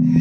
Hey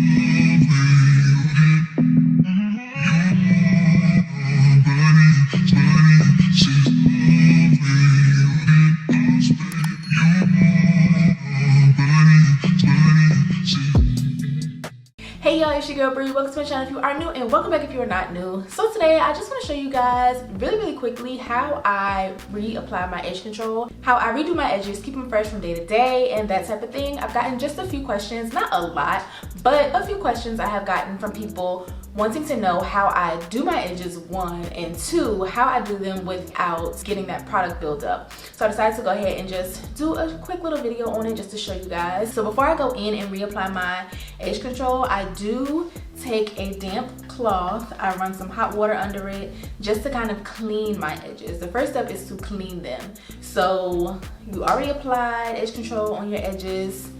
y'all, it's your girl Bree. Welcome to my channel if you are new, and welcome back if you are not new. So today I just want to show you guys really quickly how I reapply my edge control, how I redo my edges, keep them fresh from day to day, and that type of thing. I've gotten just a few questions, not a lot, but a few questions I have gotten from people wanting to know how I do my edges, one, and two, how I do them without getting that product buildup. So I decided to go ahead and just do a quick little video on it just to show you guys. So before I go in and reapply my edge control, I do take a damp cloth. I run some hot water under it just to kind of clean my edges. The first step is to clean them. So you already applied edge control on your edges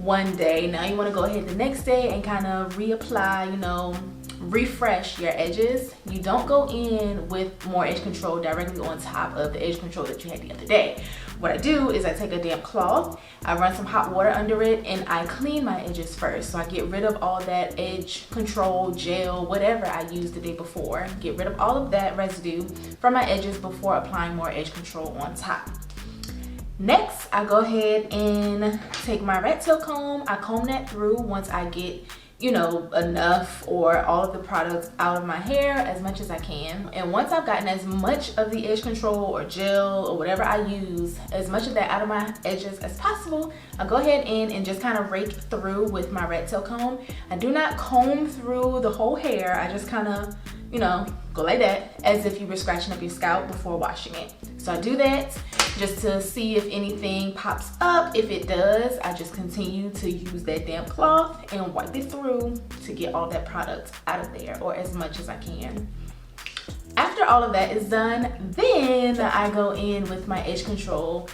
one day. Now you want to go ahead the next day and kind of reapply, refresh your edges. You don't go in with more edge control directly on top of the edge control that you had the other day. What I do is I take a damp cloth, I run some hot water under it, and I clean my edges first. So I get rid of all that edge control gel, whatever I used the day before. Get rid of all of that residue from my edges before applying more edge control on top. Next, I go ahead and take my rat tail comb. I comb that through once I get enough or all of the products out of my hair as much as I can. And once I've gotten as much of the edge control or gel or whatever I use, as much of that out of my edges as possible, I go ahead in and just kind of rake through with my rat tail comb. I do not comb through the whole hair. I just kind of, go like that as if you were scratching up your scalp before washing it. So I do that just to see if anything pops up. If it does, I just continue to use that damp cloth and wipe it through to get all that product out of there, or as much as I can. After all of that is done, then I go in with my edge control,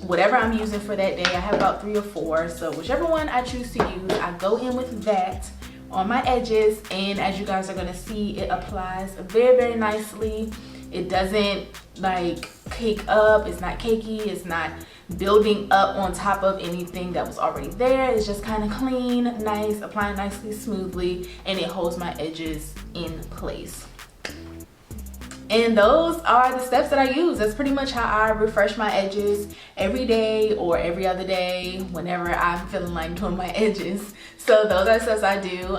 whatever I'm using for that day. I have about 3 or 4, so whichever one I choose to use, I go in with that on my edges, and as you guys are gonna see, it applies very nicely. It doesn't like cake up, it's not cakey, it's not building up on top of anything that was already there. It's just kind of clean, nice, applying nicely, smoothly, and it holds my edges in place. And those are the steps that I use. That's pretty much how I refresh my edges every day or every other day whenever I'm feeling like doing my edges. So those are the steps I do.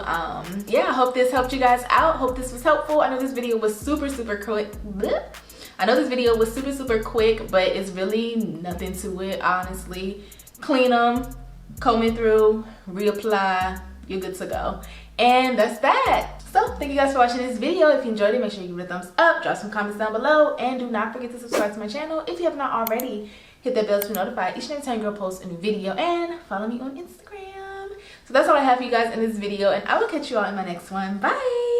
Yeah, I hope this helped you guys out. Hope this was helpful. I know this video was super quick. I know this video was super quick, but it's really nothing to it, honestly. Clean them, comb it through, reapply, you're good to go. And that's that. So thank you guys for watching this video. If you enjoyed it, make sure you give it a thumbs up, drop some comments down below, and do not forget to subscribe to my channel if you have not already. Hit that bell to be notified each and every time girl posts a new video, and follow me on Instagram. So that's all I have for you guys in this video, and I will catch you all in my next one. Bye.